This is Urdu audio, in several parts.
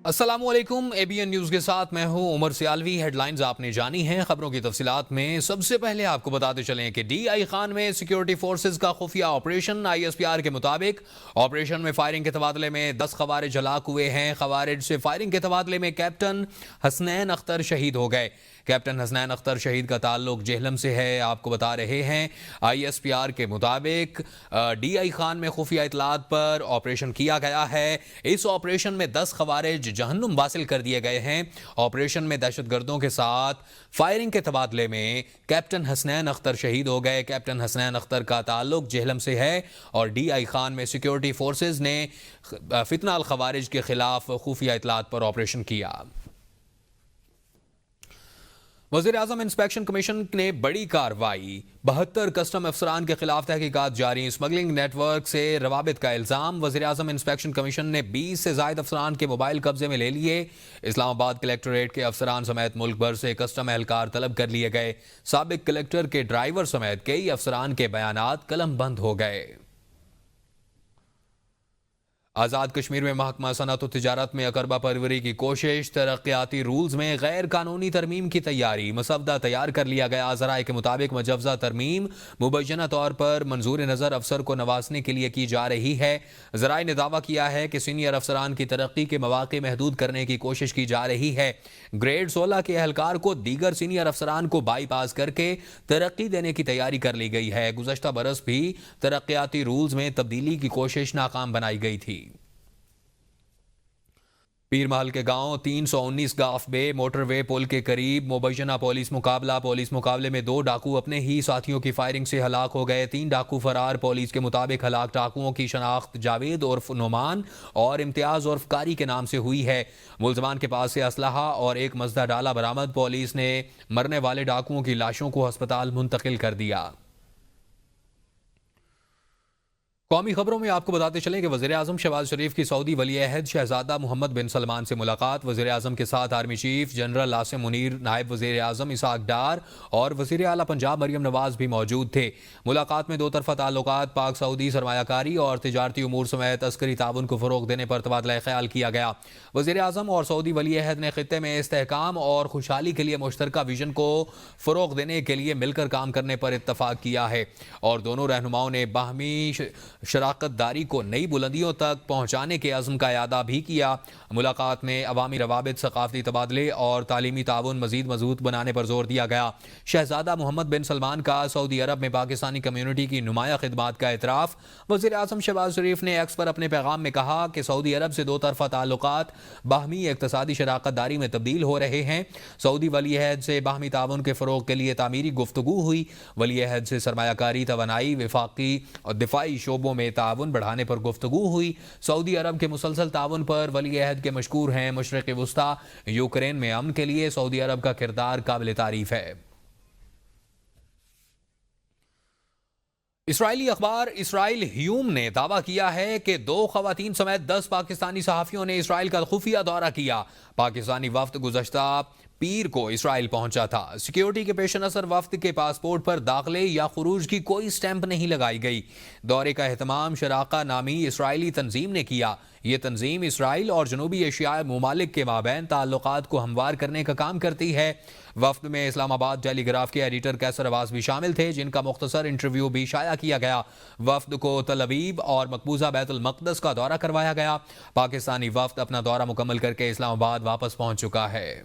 السلام علیکم، اے بی این نیوز کے ساتھ میں ہوں عمر سیالوی۔ ہیڈ لائنز آپ نے جانی ہیں، خبروں کی تفصیلات میں سب سے پہلے آپ کو بتاتے چلیں کہ ڈی آئی خان میں سیکیورٹی فورسز کا خفیہ operation. I S P R کے مطابق آپریشن میں فائرنگ کے تبادلے میں 10 خوارج ہلاک ہوئے ہیں۔ خوارج سے فائرنگ کے تبادلے میں کیپٹن حسنین اختر شہید ہو گئے۔ کیپٹن حسنین اختر شہید کا تعلق جہلم سے ہے، آپ کو بتا رہے ہیں۔ آئی ایس پی آر کے مطابق ڈی آئی خان میں خفیہ اطلاعات پر آپریشن کیا گیا ہے۔ اس آپریشن میں 10 خوارج جہنم واصل کر دیے گئے ہیں۔ آپریشن میں دہشت گردوں کے ساتھ فائرنگ کے تبادلے میں کیپٹن حسنین اختر شہید ہو گئے۔ کیپٹن حسنین اختر کا تعلق جہلم سے ہے اور ڈی آئی خان میں سیکیورٹی فورسز نے فتنہ الخوارج کے خلاف خفیہ اطلاعات پر آپریشن کیا۔ وزیراعظم انسپیکشن کمیشن نے بڑی کارروائی، 72 کسٹم افسران کے خلاف تحقیقات جاری۔ اسمگلنگ نیٹ ورک سے روابط کا الزام، وزیراعظم انسپیکشن کمیشن نے 20 سے زائد افسران کے موبائل قبضے میں لے لیے۔ اسلام آباد کلیکٹریٹ کے افسران سمیت ملک بھر سے کسٹم اہلکار طلب کر لیے گئے۔ سابق کلیکٹر کے ڈرائیور سمیت کئی افسران کے بیانات قلم بند ہو گئے۔ آزاد کشمیر میں محکمہ صنعت و تجارت میں اقربہ پروری کی کوشش، ترقیاتی رولز میں غیر قانونی ترمیم کی تیاری، مسودہ تیار کر لیا گیا۔ ذرائع کے مطابق مجوزہ ترمیم مبینہ طور پر منظور نظر افسر کو نوازنے کے لیے کی جا رہی ہے۔ ذرائع نے دعویٰ کیا ہے کہ سینئر افسران کی ترقی کے مواقع محدود کرنے کی کوشش کی جا رہی ہے۔ گریڈ 16 کے اہلکار کو دیگر سینئر افسران کو بائی پاس کر کے ترقی دینے کی تیاری کر لی گئی ہے۔ گزشتہ برس بھی ترقیاتی رولز میں تبدیلی کی کوشش ناکام بنائی گئی تھی۔ پیر محل کے گاؤں 319 گاف بے موٹر وے پل کے قریب مبینہ پولیس مقابلے میں 2 ڈاکو اپنے ہی ساتھیوں کی فائرنگ سے ہلاک ہو گئے۔ 3 ڈاکو فرار۔ پولیس کے مطابق ہلاک ڈاکوؤں کی شناخت جاوید عرف نعمان اور امتیاز عرف کاری کے نام سے ہوئی ہے۔ ملزمان کے پاس سے اسلحہ اور ایک مزدہ ڈالا برآمد۔ پولیس نے مرنے والے ڈاکوؤں کی لاشوں کو ہسپتال منتقل کر دیا۔ قومی خبروں میں آپ کو بتاتے چلیں کہ وزیراعظم شہباز شریف کی سعودی ولی عہد شہزادہ محمد بن سلمان سے ملاقات۔ وزیراعظم کے ساتھ army chief general Asim Munir, نائب وزیر اعظم اسحاق ڈار اور وزیر اعلیٰ پنجاب مریم نواز بھی موجود تھے۔ ملاقات میں 2 طرفہ تعلقات، پاک سعودی سرمایہ کاری اور تجارتی امور سمیت عسکری تعاون کو فروغ دینے پر تبادلہ خیال کیا گیا۔ وزیر اعظم اور سعودی ولی عہد نے خطے میں استحکام اور خوشحالی کے لیے مشترکہ ویژن کو فروغ دینے کے لیے مل کر کام کرنے پر اتفاق کیا ہے اور دونوں رہنماؤں نے باہمی شراکت داری کو نئی بلندیوں تک پہنچانے کے عزم کا اعادہ بھی کیا۔ ملاقات میں عوامی روابط، ثقافتی تبادلے اور تعلیمی تعاون مزید مضبوط بنانے پر زور دیا گیا۔ شہزادہ محمد بن سلمان کا سعودی عرب میں پاکستانی کمیونٹی کی نمایاں خدمات کا اعتراف۔ وزیر اعظم شہباز شریف نے ایکس پر اپنے پیغام میں کہا کہ سعودی عرب سے 2 طرفہ تعلقات باہمی اقتصادی شراکت داری میں تبدیل ہو رہے ہیں۔ سعودی ولی عہد سے باہمی تعاون کے فروغ کے لیے تعمیری گفتگو ہوئی۔ ولی عہد سے سرمایہ کاری، توانائی، وفاقی اور دفاعی شعبوں میں تعاون بڑھانے پر گفتگو ہوئی۔ سعودی عرب کے مسلسل تعاون پر ولی عہد کے مشکور ہیں۔ مشرق وسطی یوکرین میں امن کے لیے سعودی عرب کا کردار قابل تعریف ہے۔ اسرائیلی اخبار اسرائیل ہیوم نے دعویٰ کیا ہے کہ 2 خواتین سمیت 10 پاکستانی صحافیوں نے اسرائیل کا خفیہ دورہ کیا۔ پاکستانی وفد گزشتہ پیر کو اسرائیل پہنچا تھا۔ سیکیورٹی کے پیش نظر وفد کے پاسپورٹ پر داخلے یا خروج کی کوئی سٹیمپ نہیں لگائی گئی۔ دورے کا اہتمام شراقہ نامی اسرائیلی تنظیم نے کیا۔ یہ تنظیم اسرائیل اور جنوبی ایشیائی ممالک کے مابین تعلقات کو ہموار کرنے کا کام کرتی ہے۔ وفد میں اسلام آباد ٹیلی گراف کے ایڈیٹر کیسر عباس بھی شامل تھے، جن کا مختصر انٹرویو بھی شائع کیا گیا۔ وفد کو تل ابیب اور مقبوضہ بیت المقدس کا دورہ کروایا گیا۔ پاکستانی وفد اپنا دورہ مکمل کر کے اسلام آباد واپس پہنچ چکا ہے۔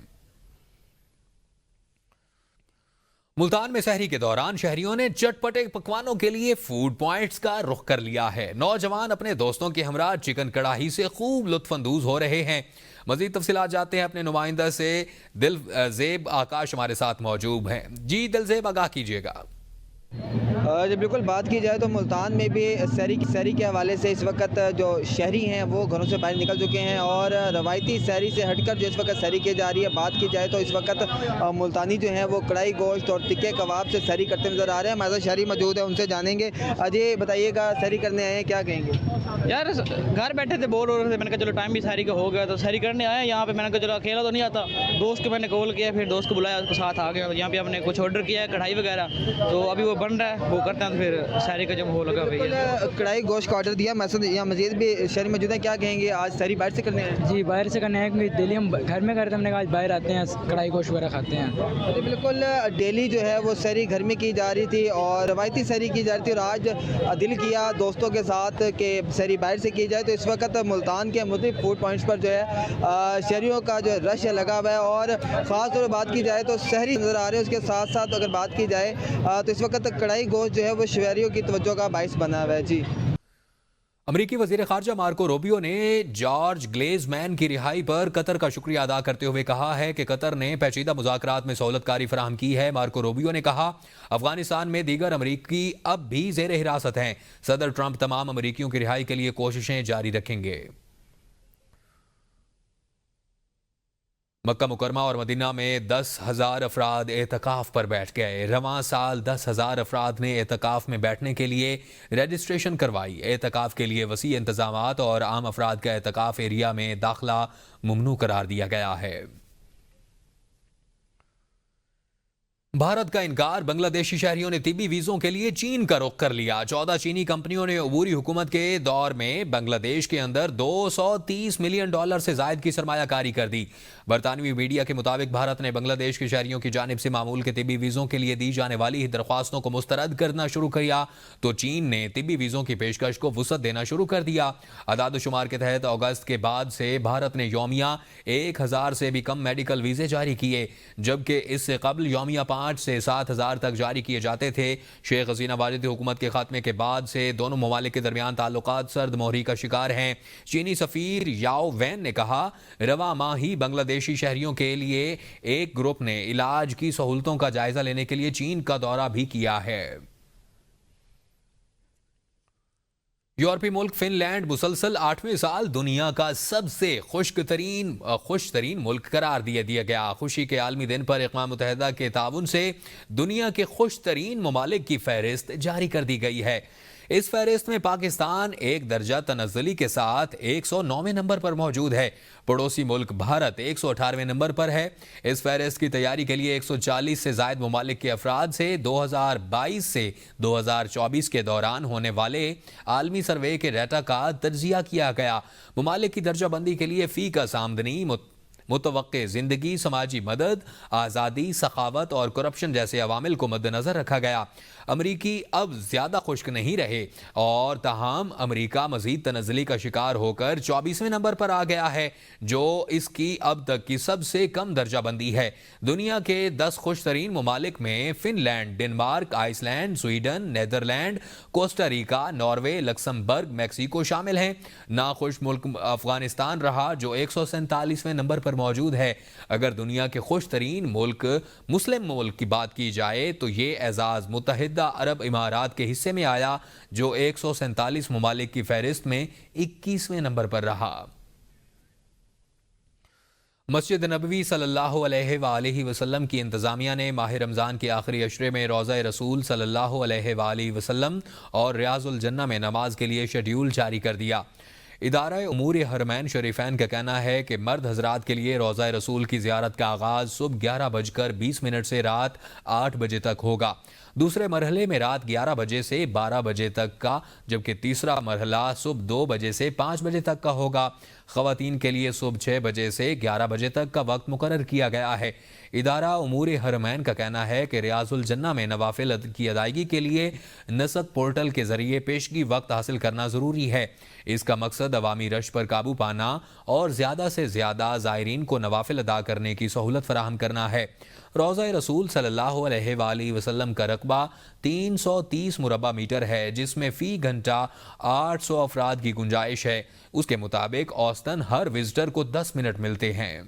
ملتان میں سحری کے دوران شہریوں نے چٹپٹے پکوانوں کے لیے فوڈ پوائنٹس کا رخ کر لیا ہے۔ نوجوان اپنے دوستوں کے ہمراہ چکن کڑاہی سے خوب لطف اندوز ہو رہے ہیں۔ مزید تفصیلات جانتے ہیں اپنے نمائندہ سے۔ دل زیب آکاش ہمارے ساتھ موجود ہیں۔ جی دل زیب، آگاہ کیجیے گا۔ جب بالکل بات کی جائے تو ملتان میں بھی سحری کے حوالے سے اس وقت جو شہری ہیں وہ گھروں سے باہر نکل چکے ہیں اور روایتی سحری سے ہٹ کر جو اس وقت سحری کی جا رہی ہے۔ بات کی جائے تو اس وقت ملتانی جو ہیں وہ کڑھائی گوشت اور ٹکے کباب سے سحری کرتے نظر آ رہے ہیں۔ ہمارے ساتھ شہری موجود ہیں، ان سے جانیں گے۔ جی بتائیے گا، سحری کرنے آئے ہیں، کیا کہیں گے؟ یار گھر بیٹھے تھے، بور ہو رہے تھے، میں نے کہا چلو ٹائم بھی سحری کا ہو گیا تو سحری کرنے آیا یہاں پہ۔ میں نے کہا چلو اکیلا تو نہیں آتا، دوست کو میں نے کال کیا، پھر دوست کو بلایا، اس کو ساتھ آ گیا۔ یہاں پہ ہم نے کچھ آرڈر کیا ہے، کڑھائی وغیرہ، تو ابھی وہ بن رہا ہے، وہ کرتے ہیں تو پھر سحری کا جو ماحول لگا ہوئی ہے. بالکل کڑائی گوشت کا آرڈر دیا محسود یہاں مزید بھی شہری موجود ہیں, کیا کہیں گے آج سحری باہر سے کرنے ہیں؟ جی باہر سے کرنے ہیں, دہلی ہم گھر میں کرتے ہیں, ہم نے کہا آج باہر آتے ہیں کڑھائی گوشت وغیرہ کھاتے ہیں. جی بالکل ڈیلی جو ہے وہ سحری گھر میں کی جا رہی تھی اور روایتی سحری کی جا رہی تھی, اور آج دل کیا دوستوں کے ساتھ کہ سحری باہر سے کی جائے. تو اس وقت ملتان کے مختلف فوڈ پوائنٹس پر جو ہے شہریوں کا جو رش ہے لگا ہوا ہے, اور خاص طور پر بات کی جائے تو سحری نظر آ رہے ہیں. اس کے ساتھ ساتھ اگر بات کی جائے تو اس وقت کڑھائی گوشت جو ہے وہ شہریوں کی توجہ کا باعث بنا ہوا ہے. جی امریکی وزیر خارجہ مارکو روبیو نے جارج گلیز مین کی رہائی پر قطر کا شکریہ ادا کرتے ہوئے کہا ہے کہ قطر نے پیچیدہ مذاکرات میں سہولت کاری فراہم کی ہے. مارکو روبیو نے کہا افغانستان میں دیگر امریکی اب بھی زیر حراست ہیں. صدر ٹرمپ تمام امریکیوں کی رہائی کے لیے کوششیں جاری رکھیں گے. مکہ مکرمہ اور مدینہ میں 10,000 افراد اعتکاف پر بیٹھ گئے. رواں سال 10,000 افراد نے اعتکاف میں بیٹھنے کے لیے رجسٹریشن کروائی. اعتکاف کے لیے وسیع انتظامات اور عام افراد کا اعتکاف ایریا میں داخلہ ممنوع قرار دیا گیا ہے. بھارت کا انکار, بنگلہ دیشی شہریوں نے طبی ویزوں کے لیے چین کا رخ کر لیا. 14 چینی کمپنیوں نے عبوری حکومت کے دور میں بنگلہ دیش کے اندر $230 ملین سے زائد کی سرمایہ کاری کر دی. برطانوی میڈیا کے مطابق بھارت نے بنگلہ دیش کے شہریوں کی جانب سے معمول کے طبی ویزوں کے لیے دی جانے والی درخواستوں کو مسترد کرنا شروع کیا تو چین نے طبی ویزوں کی پیشکش کو وسعت دینا شروع کر دیا. اعداد و شمار کے تحت اگست کے بعد سے بھارت نے یومیہ 1,000 سے بھی کم میڈیکل ویزے جاری کیے, جبکہ اس سے قبل یومیہ 5 سے 7,000 تک جاری کیے جاتے تھے. شیخ حسینہ واجد حکومت کے خاتمے کے بعد سے دونوں ممالک کے درمیان تعلقات سرد مہری کا شکار ہیں. چینی سفیر یاو وین نے کہا رواں ماہ ہی بنگلہ دیشی شہریوں کے لیے ایک گروپ نے علاج کی سہولتوں کا جائزہ لینے کے لیے چین کا دورہ بھی کیا ہے. یورپی ملک فن لینڈ مسلسل 8ویں سال دنیا کا سب سے خوش ترین ملک قرار دیا گیا. خوشی کے عالمی دن پر اقوام متحدہ کے تعاون سے دنیا کے خوش ترین ممالک کی فہرست جاری کر دی گئی ہے. اس فہرست میں پاکستان ایک درجہ تنزلی کے ساتھ 109ویں نمبر پر موجود ہے. پڑوسی ملک بھارت 118ویں نمبر پر ہے. اس فہرست کی تیاری کے لیے 140 سے زائد ممالک کے افراد سے 2022 سے 2024 کے دوران ہونے والے عالمی سروے کے ڈیٹا کا تجزیہ کیا گیا. ممالک کی درجہ بندی کے لیے فی کا آمدنی, متوقع زندگی, سماجی مدد, آزادی, سخاوت اور کرپشن جیسے عوامل کو مد نظر رکھا گیا. امریکی اب زیادہ خشک نہیں رہے اور تاہم امریکہ مزید تنزلی کا شکار ہو کر 24ویں نمبر پر آ گیا ہے, جو اس کی اب تک کی سب سے کم درجہ بندی ہے. دنیا کے 10 خوش ترین ممالک میں Finland, Denmark, Iceland, Sweden, Netherland, Costa Rica, Norway, Luxembourg, Mexico شامل ہیں. ناخوش ملک افغانستان رہا جو 147ویں نمبر پر موجود ہے. اگر دنیا کے خوش ترین ملک مسلم ملک کی بات کی جائے تو یہ اعزاز متحدہ عرب امارات کے حصے میں آیا جو 147 ممالک کی فہرست میں 21ویں نمبر پر رہا. مسجد نبوی صلی اللہ علیہ وآلہ وسلم کی انتظامیہ نے ماہ رمضان کے آخری عشرے میں روضہ رسول صلی اللہ علیہ وآلہ وسلم اور ریاض الجنہ میں نماز کے لیے شیڈیول جاری کر دیا. ادارہ امور حرمین شریفین کا کہنا ہے کہ مرد حضرات کے لیے روضہ رسول کی زیارت کا آغاز صبح 11:20 سے رات 8 بجے تک ہوگا. دوسرے مرحلے میں رات 11 بجے سے 12 بجے تک کا, جبکہ تیسرا مرحلہ صبح 2 بجے سے 5 بجے تک کا ہوگا. خواتین کے لیے صبح 6 بجے سے 11 بجے تک کا وقت مقرر کیا گیا ہے. ادارہ امور حرمین کا کہنا ہے کہ ریاض الجنہ میں نوافل کی ادائیگی کے لیے نسک پورٹل کے ذریعے پیشگی وقت حاصل کرنا ضروری ہے. اس کا مقصد عوامی رش پر قابو پانا اور زیادہ سے زیادہ زائرین کو نوافل ادا کرنے کی سہولت فراہم کرنا ہے. روضہ رسول صلی اللہ علیہ وآلہ وسلم کا رقبہ 330 مربع میٹر ہے, جس میں فی گھنٹہ 800 افراد کی گنجائش ہے. اس کے مطابق اوسطاً ہر وزٹر کو 10 منٹ ملتے ہیں.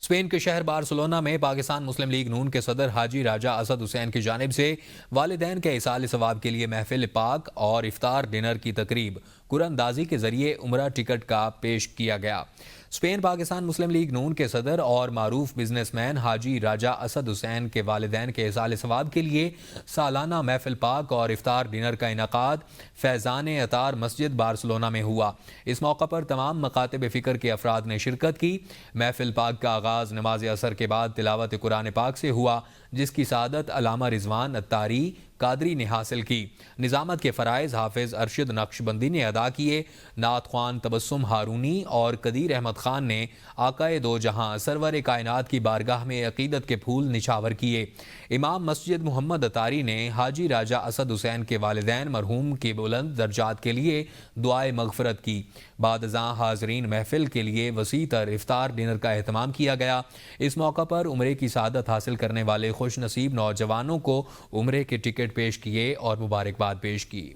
اسپین کے شہر بارسلونا میں پاکستان مسلم لیگ نون کے صدر حاجی راجہ اسد حسین کی جانب سے والدین کے ایصال ثواب کے لیے محفل پاک اور افطار ڈنر کی تقریب قرآن اندازی کے ذریعے عمرہ ٹکٹ کا پیش کیا گیا. اسپین پاکستان مسلم لیگ نون کے صدر اور معروف بزنس مین حاجی راجہ اسد حسین کے والدین کے احصال ثواب کے لیے سالانہ محفل پاک اور افطار ڈنر کا انعقاد فیضان اطار مسجد بارسلونا میں ہوا۔ اس موقع پر تمام مکاتب فکر کے افراد نے شرکت کی۔ محفل پاک کا آغاز نماز عصر کے بعد تلاوت قرآن پاک سے ہوا، جس کی سعادت علامہ رضوان اتاری قادری نے حاصل کی۔ نظامت کے فرائض حافظ ارشد نقشبندی نے ادا کیے۔ نعت خوان تبسم ہارونی اور قدیر احمد خان نے آقائے دو جہاں سرور کائنات کی بارگاہ میں عقیدت کے پھول نچھاور کیے۔ امام مسجد محمد اتاری نے حاجی راجہ اسد حسین کے والدین مرحوم کے بلند درجات کے لیے دعائے مغفرت کی۔ بعد ازاں حاضرین محفل کے لیے وسیع تر افطار ڈنر کا اہتمام کیا گیا۔ اس موقع پر عمرے کی سعادت حاصل کرنے والے خوش نصیب نوجوانوں کو عمرے کے ٹکٹ پیش کیے اور مبارکباد پیش کی۔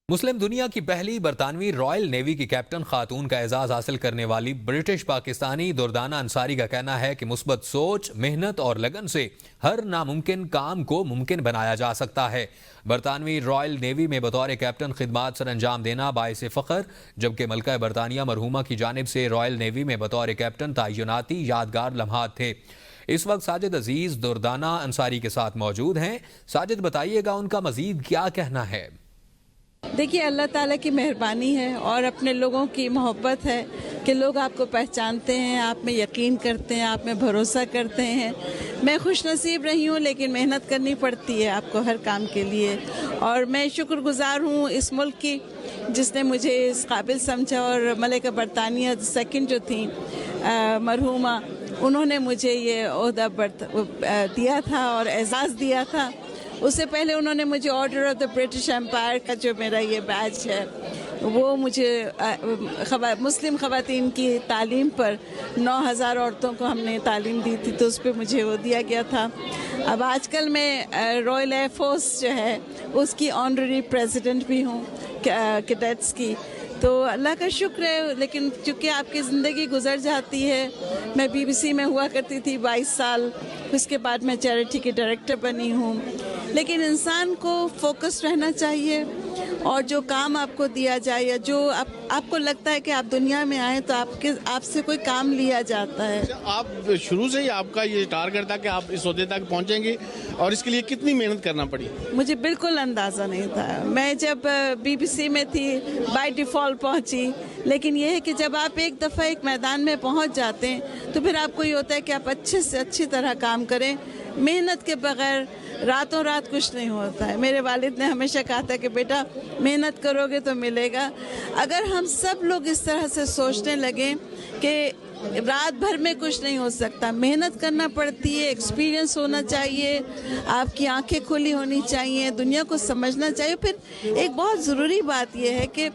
مسلم دنیا کی پہلی برطانوی رائل نیوی کی کیپٹن خاتون کا اعزاز حاصل کرنے والی برٹش پاکستانی دردانہ انصاری کا کہنا ہے کہ مثبت سوچ، محنت اور لگن سے ہر ناممکن کام کو ممکن بنایا جا سکتا ہے۔ برطانوی رائل نیوی میں بطور کیپٹن خدمات سر انجام دینا باعث فخر، جبکہ ملکہ برطانیہ مرحومہ کی جانب سے رائل نیوی میں بطور کیپٹن تعیناتی یادگار لمحات تھے۔ اس وقت ساجد عزیز دردانہ انصاری کے ساتھ موجود ہیں۔ ساجد، بتائیے گا ان کا مزید کیا کہنا ہے؟ دیکھیے، اللہ تعالیٰ کی مہربانی ہے اور اپنے لوگوں کی محبت ہے کہ لوگ آپ کو پہچانتے ہیں، آپ میں یقین کرتے ہیں، آپ میں بھروسہ کرتے ہیں۔ میں خوش نصیب رہی ہوں، لیکن محنت کرنی پڑتی ہے آپ کو ہر کام کے لیے، اور میں شکر گزار ہوں اس ملک کی جس نے مجھے اس قابل سمجھا، اور ملکہ برطانیہ سیکنڈ جو تھیں مرحومہ، انہوں نے مجھے یہ عہدہ دیا تھا اور اعزاز دیا تھا۔ اس سے پہلے انہوں نے مجھے order of the British umpire کا جو میرا یہ بیج ہے، وہ مجھے مسلم خواتین کی تعلیم پر 9000 عورتوں کو ہم نے تعلیم دی تھی، تو اس پہ مجھے وہ دیا گیا تھا۔ اب آج کل میں رائل ایئر فورس جو ہے اس کی آنرری پریزیڈنٹ بھی ہوں، کیڈٹس کی، تو اللہ کا شکر ہے۔ لیکن چونکہ آپ کی زندگی گزر جاتی ہے، میں BBC میں ہوا کرتی تھی 22 سال، اس کے بعد میں چیریٹی کی ڈائریکٹر بنی ہوں۔ لیکن انسان کو فوکس رہنا چاہیے، اور جو کام آپ کو دیا جائے یا جو آپ کو لگتا ہے کہ آپ دنیا میں آئیں تو آپ سے کوئی کام لیا جاتا ہے۔ آپ شروع سے ہی آپ کا یہ ٹارگٹ تھا کہ آپ اس عہدے تک پہنچیں گی، اور اس کے لیے کتنی محنت کرنا پڑی؟ مجھے بالکل اندازہ نہیں تھا۔ میں جب BBC میں تھی بائی ڈیفالٹ پہنچی، لیکن یہ ہے کہ جب آپ ایک دفعہ ایک میدان میں پہنچ جاتے ہیں تو پھر آپ کو یہ ہوتا ہے کہ آپ اچھے سے اچھی طرح کام کریں۔ محنت کے بغیر راتوں رات کچھ نہیں ہوتا ہے۔ میرے والد نے ہمیشہ کہا تھا کہ بیٹا محنت کرو گے تو ملے گا۔ اگر ہم سب لوگ اس طرح سے سوچنے لگیں کہ رات بھر میں کچھ نہیں ہو سکتا، محنت کرنا پڑتی ہے، ایکسپیرینس ہونا چاہیے، آپ کی آنکھیں کھلی ہونی چاہیے، دنیا کو سمجھنا چاہیے۔ پھر ایک بہت ضروری بات یہ ہے کہ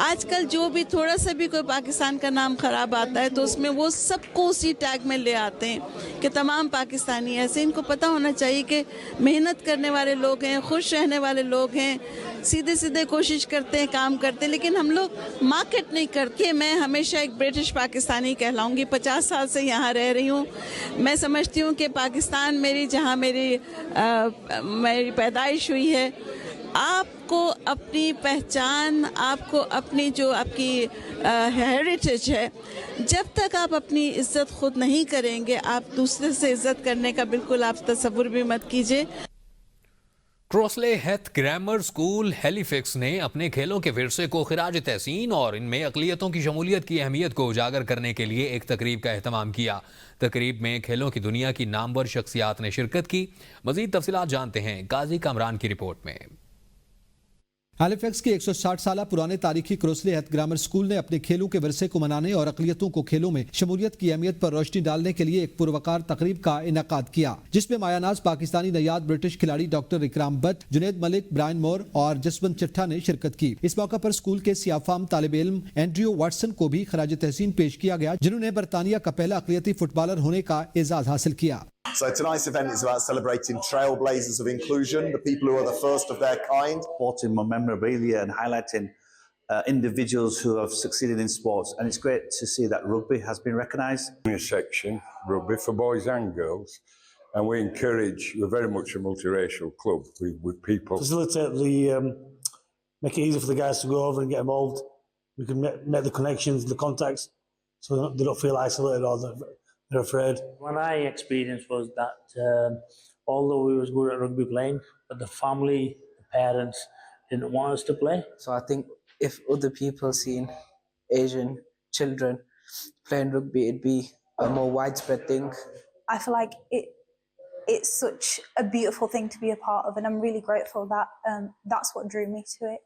آج کل جو بھی تھوڑا سا بھی کوئی پاکستان کا نام خراب آتا ہے تو اس میں وہ سب کو اسی ٹیگ میں لے آتے ہیں کہ تمام پاکستانی ایسے۔ ان کو پتہ ہونا چاہیے کہ محنت کرنے والے لوگ ہیں، خوش رہنے والے لوگ ہیں، سیدھے سیدھے کوشش کرتے ہیں، کام کرتے ہیں، لیکن ہم لوگ مارکیٹ نہیں کرتے۔ میں ہمیشہ ایک برٹش پاکستانی کہلاؤں گی، 50 سال سے یہاں رہ رہی ہوں۔ میں سمجھتی ہوں کہ پاکستان جہاں میری پیدائش ہوئی ہے، آپ کو اپنی پہچان، آپ کو اپنی جو آپ کی ہیریٹیج ہے، جب تک آپ اپنی عزت خود نہیں کریں گے، آپ دوسرے سے عزت کرنے کا بالکل آپ تصور بھی مت کیجیے۔ کراسلے ہیتھ گرامر اسکول ہیلی فیکس نے اپنے کھیلوں کے ورثے کو خراج تحسین اور ان میں اقلیتوں کی شمولیت کی اہمیت کو اجاگر کرنے کے لیے ایک تقریب کا اہتمام کیا۔ تقریب میں کھیلوں کی دنیا کی نامور شخصیات نے شرکت کی۔ مزید تفصیلات جانتے ہیں قاضی کامران کی رپورٹ میں۔ ہیلی فیکس کے 160 سالہ پرانے تاریخی کراسلے ہیتھ گرامر اسکول نے اپنے کھیلوں کے ورثے کو منانے اور اقلیتوں کو کھیلوں میں شمولیت کی اہمیت پر روشنی ڈالنے کے لیے ایک پروقار تقریب کا انعقاد کیا، جس میں مایہ ناز پاکستانی نیاد برٹش کھلاڑی doctor Ikram Butt, Junaid Malik, Brian Moore اور جسونت چٹھا نے شرکت کی۔ اس موقع پر اسکول کے سیاہ فام طالب علم اینڈریو واٹسن کو بھی خراج تحسین پیش کیا گیا، جنہوں نے برطانیہ کا پہلا اقلیتی فٹ بالر ہونے کا اعزاز حاصل کیا۔ So tonight's event is about celebrating trailblazers of inclusion, the people who are the first of their kind. Supporting more memorabilia and highlighting individuals who have succeeded in sports. And it's great to see that rugby has been recognised. A section, rugby for boys and girls. And we encourage, we're very much a multiracial club with people. Facilitate make it easy for the guys to go over and get involved. We can make the connections, the contacts, so they don't feel isolated or they're afraid. What I experienced was that although we was good at rugby playing, but the family, the parents didn't want us to play. So I think if other people seen Asian children playing rugby, it'd be a more widespread thing. I feel like it's such a beautiful thing to be a part of, and I'm really grateful that that's what drew me to it.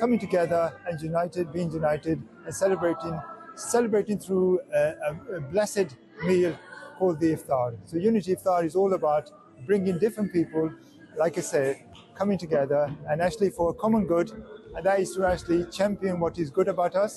Coming together and united, being united and celebrating through a blessed meal called the iftar. So Unity Iftar is all about bringing different people, like I said, coming together and actually for a common good, and that is to actually champion what is good about us.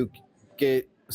UK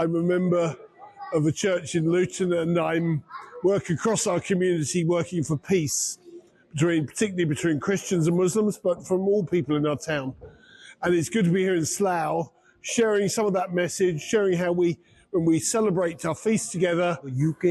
I'm a member of a church in Luton and I'm working across our community, working for peace, particularly between Christians and Muslims, but from all people in our town. And it's good to be here in Slough, sharing some of that message, sharing how when we celebrate our feast together. UK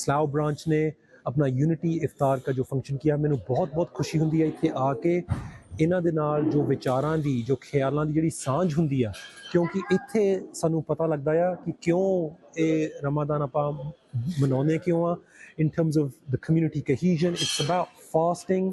ਸਲਾਹ ਬ੍ਰਾਂਚ ਨੇ ਆਪਣਾ ਯੂਨਿਟੀ ਇਫਤਾਰ ਦਾ ਜੋ ਫੰਕਸ਼ਨ ਕੀਤਾ, ਮੈਨੂੰ ਬਹੁਤ ਖੁਸ਼ੀ ਹੁੰਦੀ ਹੈ ਇੱਥੇ ਆ ਕੇ ਇਹਨਾਂ ਦੇ ਨਾਲ ਜੋ ਵਿਚਾਰਾਂ ਦੀ, ਜੋ ਖਿਆਲਾਂ ਦੀ ਜਿਹੜੀ ਸਾਂਝ ਹੁੰਦੀ ਆ, ਕਿਉਂਕਿ ਇੱਥੇ ਸਾਨੂੰ ਪਤਾ ਲੱਗਦਾ ਆ ਕਿ ਕਿਉਂ ਇਹ ਰਮਜ਼ਾਨ ਆਪਾਂ ਮਨਾਉਂਦੇ ਕਿਉਂ ਆ। in terms of the community cohesion, it's about fasting.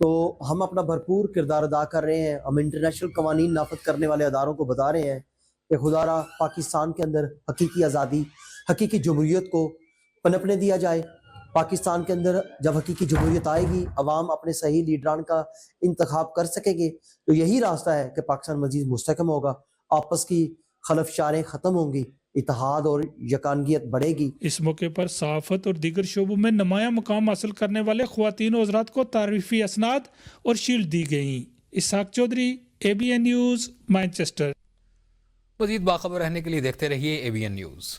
تو ہم اپنا بھرپور کردار ادا کر رہے ہیں. ہم انٹرنیشنل قوانین نافذ کرنے والے اداروں کو بتا رہے ہیں کہ خدا را پاکستان کے اندر حقیقی آزادی، حقیقی جمہوریت کو پنپنے دیا جائے. پاکستان کے اندر جب حقیقی جمہوریت آئے گی، عوام اپنے صحیح لیڈران کا انتخاب کر سکیں گے، تو یہی راستہ ہے کہ پاکستان مزید مستحکم ہوگا، آپس کی خلفشاریں ختم ہوں گی، اتحاد اور یکانگیت بڑھے گی. اس موقع پر صحافت اور دیگر شعبوں میں نمایاں مقام حاصل کرنے والے خواتین و حضرات کو تعریفی اسناد اور شیلڈ دی گئیں. اسحاق چودھری، ABN نیوز، مانچسٹر. مزید باخبر رہنے کے لیے دیکھتے رہیے ABN نیوز.